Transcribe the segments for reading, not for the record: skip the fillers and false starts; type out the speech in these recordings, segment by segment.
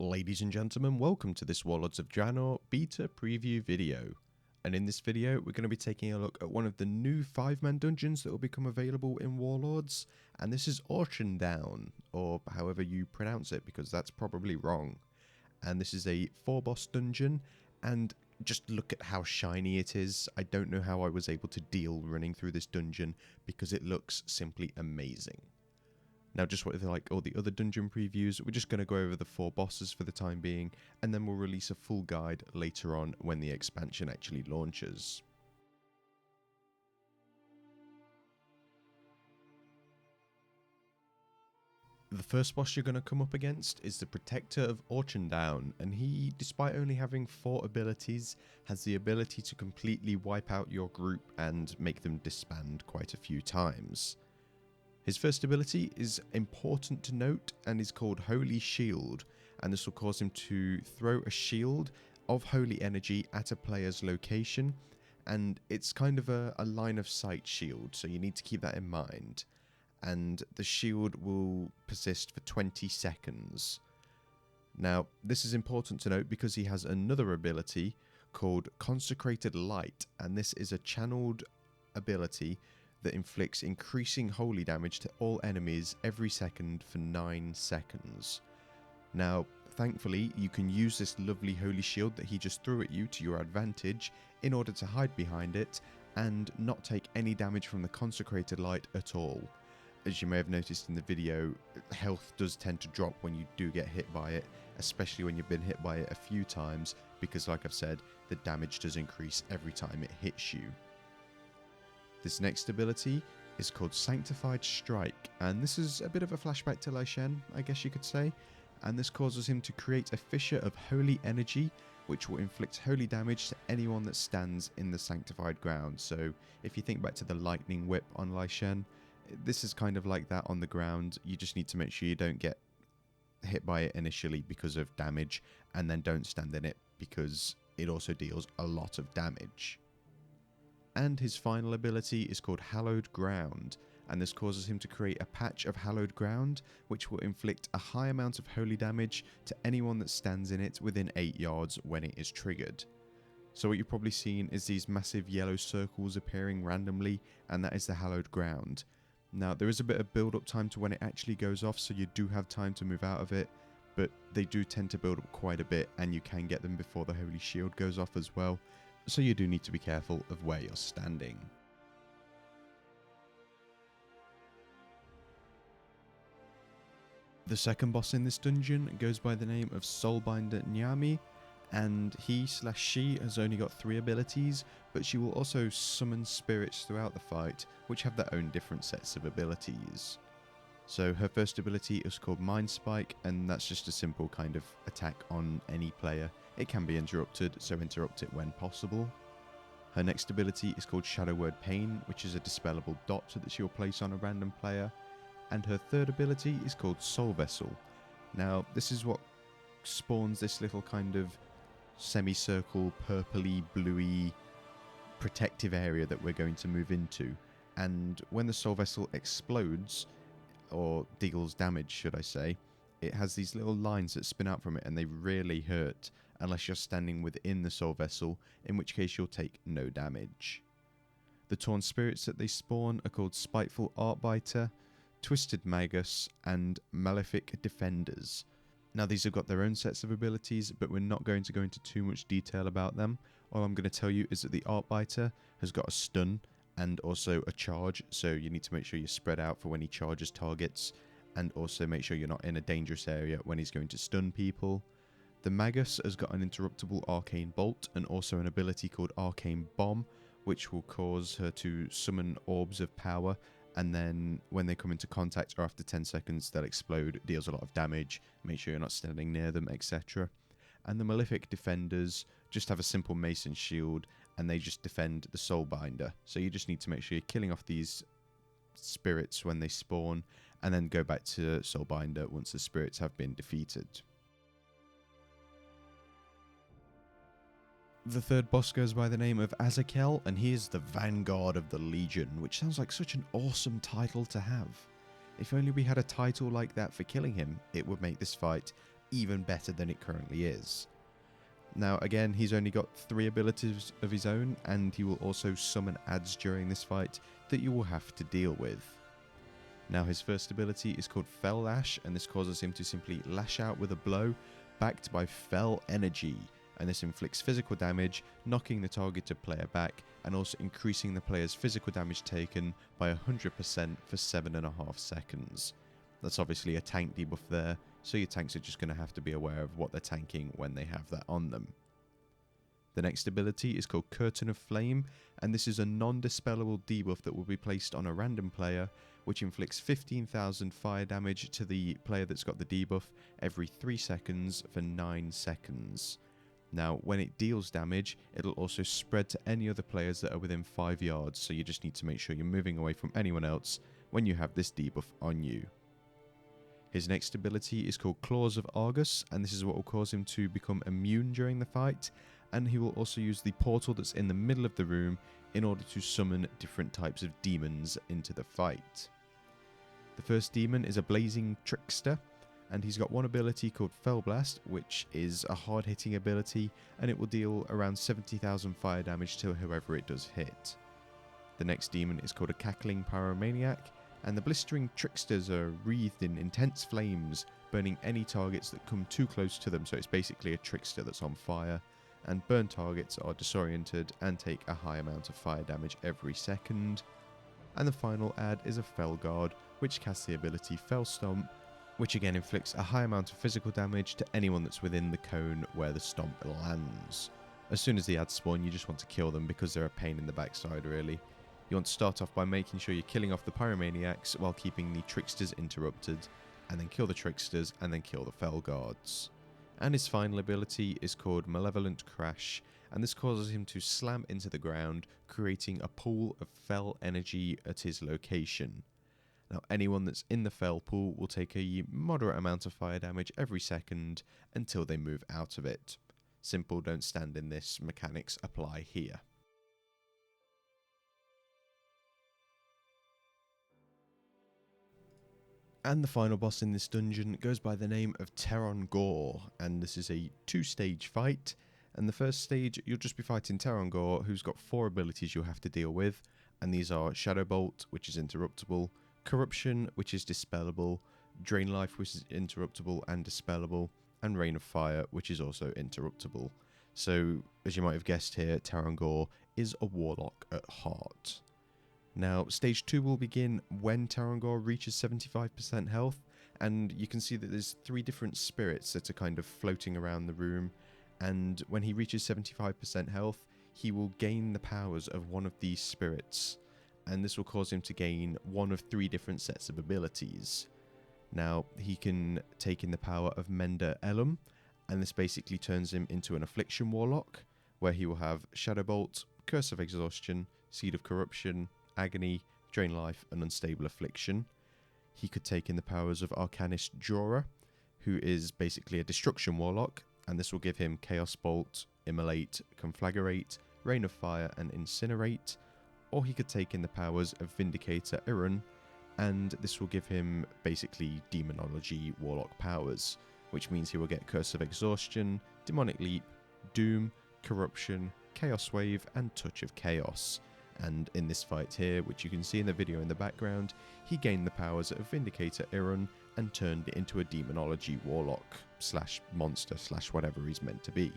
Ladies and gentlemen, welcome to this Warlords of Draenor Beta preview video. And in this video, we're going to be taking a look at one of the new 5-man dungeons that will become available in Warlords, and this is Auchindown, or however you pronounce it, because that's probably wrong. And this is a 4-boss dungeon, and just look at how shiny it is. I don't know how I was able to deal running through this dungeon, because it looks simply amazing. Now, just like all the other dungeon previews, we're just going to go over the 4 bosses for the time being, and then we'll release a full guide later on when the expansion actually launches. The first boss you're going to come up against is the Protector of Auchindown, and he, despite only having 4 abilities, has the ability to completely wipe out your group and make them disband quite a few times. His first ability is important to note and is called Holy Shield, and this will cause him to throw a shield of holy energy at a player's location, and it's kind of a line of sight shield, so you need to keep that in mind. And the shield will persist for 20 seconds. Now, this is important to note because he has another ability called Consecrated Light, and this is a channeled ability that inflicts increasing holy damage to all enemies every second for 9 seconds. Now, thankfully, you can use this lovely holy shield that he just threw at you to your advantage in order to hide behind it and not take any damage from the consecrated light at all. As you may have noticed in the video, health does tend to drop when you do get hit by it, especially when you've been hit by it a few times, because like I've said, the damage does increase every time it hits you. This next ability is called Sanctified Strike, and this is a bit of a flashback to Lai Shen, I guess you could say, and this causes him to create a fissure of holy energy, which will inflict holy damage to anyone that stands in the sanctified ground. So if you think back to the lightning whip on Lai Shen, this is kind of like that on the ground. You just need to make sure you don't get hit by it initially because of damage, and then don't stand in it because it also deals a lot of damage. And his final ability is called Hallowed Ground, and this causes him to create a patch of hallowed ground which will inflict a high amount of holy damage to anyone that stands in it within 8 yards when it is triggered. So what you've probably seen is these massive yellow circles appearing randomly, and that is the hallowed ground. Now, there is a bit of build-up time to when it actually goes off, so you do have time to move out of it, but they do tend to build up quite a bit, and you can get them before the holy shield goes off as well. So you do need to be careful of where you're standing. The second boss in this dungeon goes by the name of Soulbinder Nyami, and he/she has only got 3 abilities, but she will also summon spirits throughout the fight, which have their own different sets of abilities. So her first ability is called Mind Spike, and that's just a simple kind of attack on any player. It can be interrupted, so interrupt it when possible. Her next ability is called Shadow Word Pain, which is a dispellable dot that she'll place on a random player. And her third ability is called Soul Vessel. Now, this is what spawns this little kind of semicircle, purpley, bluey, protective area that we're going to move into. And when the Soul Vessel explodes, or deals damage, should I say, it has these little lines that spin out from it, and they really hurt unless you're standing within the soul vessel, in which case you'll take no damage. The torn spirits that they spawn are called Spiteful Artbiter, Twisted Magus, and Malefic Defenders. Now, these have got their own sets of abilities, but we're not going to go into too much detail about them. All I'm going to tell you is that the Artbiter has got a stun and also a charge, so you need to make sure you're spread out for when he charges targets, and also make sure you're not in a dangerous area when he's going to stun people. The Magus has got an interruptible Arcane Bolt and also an ability called Arcane Bomb, which will cause her to summon orbs of power, and then when they come into contact or after 10 seconds they'll explode, deals a lot of damage, make sure you're not standing near them, etc. And the Malefic Defenders just have a simple mace and shield, and they just defend the Soulbinder. So you just need to make sure you're killing off these spirits when they spawn, and then go back to Soulbinder once the spirits have been defeated. The third boss goes by the name of Azakel, and he is the Vanguard of the Legion, which sounds like such an awesome title to have. If only we had a title like that for killing him, it would make this fight even better than it currently is. Now again, he's only got 3 abilities of his own, and he will also summon adds during this fight that you will have to deal with. Now his first ability is called Fell Lash, and this causes him to simply lash out with a blow backed by Fell Energy, and this inflicts physical damage, knocking the targeted player back and also increasing the player's physical damage taken by 100% for 7.5 seconds. That's obviously a tank debuff there, so your tanks are just going to have to be aware of what they're tanking when they have that on them. The next ability is called Curtain of Flame, and this is a non-dispellable debuff that will be placed on a random player, which inflicts 15,000 fire damage to the player that's got the debuff every 3 seconds for 9 seconds. Now, when it deals damage, it'll also spread to any other players that are within 5 yards, so you just need to make sure you're moving away from anyone else when you have this debuff on you. His next ability is called Claws of Argus, and this is what will cause him to become immune during the fight, and he will also use the portal that's in the middle of the room in order to summon different types of demons into the fight. The first demon is a Blazing Trickster, and he's got one ability called Fell Blast, which is a hard-hitting ability, and it will deal around 70,000 fire damage to whoever it does hit. The next demon is called a Cackling Pyromaniac, and the Blistering Tricksters are wreathed in intense flames, burning any targets that come too close to them, so it's basically a trickster that's on fire, and burn targets are disoriented and take a high amount of fire damage every second. And the final add is a Fell Guard, which casts the ability Fell Stomp, which again inflicts a high amount of physical damage to anyone that's within the cone where the stomp lands. As soon as the adds spawn, you just want to kill them because they're a pain in the backside really. You want to start off by making sure you're killing off the Pyromaniacs while keeping the Tricksters interrupted, and then kill the Tricksters and then kill the Fell Guards. And his final ability is called Malevolent Crash, and this causes him to slam into the ground, creating a pool of Fell energy at his location. Now anyone that's in the Fell pool will take a moderate amount of fire damage every second until they move out of it. Simple, don't stand in this, mechanics apply here. And the final boss in this dungeon goes by the name of Teron Gor, and this is a 2-stage fight. And the first stage, you'll just be fighting Teron Gor, who's got 4 abilities you'll have to deal with, and these are Shadow Bolt, which is interruptible, Corruption, which is dispellable, Drain Life, which is interruptible and dispellable, and Rain of Fire, which is also interruptible. So, as you might have guessed here, Teron Gor is a warlock at heart. Now, stage 2 will begin when Teron Gor reaches 75% health, and you can see that there's 3 different spirits that are kind of floating around the room, and when he reaches 75% health, he will gain the powers of one of these spirits, and this will cause him to gain one of 3 different sets of abilities. Now, he can take in the power of Mender Elum, and this basically turns him into an Affliction Warlock, where he will have Shadow Bolt, Curse of Exhaustion, Seed of Corruption, Agony, Drain Life, and Unstable Affliction. He could take in the powers of Arcanist Jorah, who is basically a Destruction Warlock, and this will give him Chaos Bolt, Immolate, Conflagrate, Rain of Fire, and Incinerate. Or he could take in the powers of Vindicator Irun, and this will give him basically Demonology Warlock powers, which means he will get Curse of Exhaustion, Demonic Leap, Doom, Corruption, Chaos Wave, and Touch of Chaos. And in this fight here, which you can see in the video in the background, he gained the powers of Vindicator Irun and turned it into a Demonology Warlock slash monster slash whatever he's meant to be.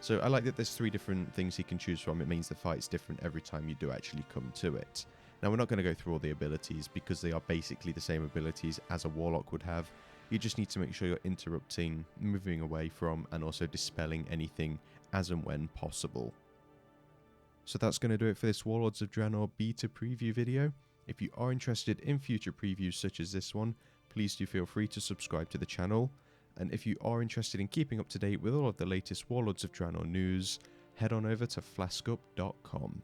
So I like that there's 3 different things he can choose from. It means the fight's different every time you do actually come to it. Now we're not going to go through all the abilities because they are basically the same abilities as a Warlock would have. You just need to make sure you're interrupting, moving away from, and also dispelling anything as and when possible. So that's going to do it for this Warlords of Draenor Beta preview video. If you are interested in future previews such as this one, please do feel free to subscribe to the channel. And if you are interested in keeping up to date with all of the latest Warlords of Draenor news, head on over to flaskup.com.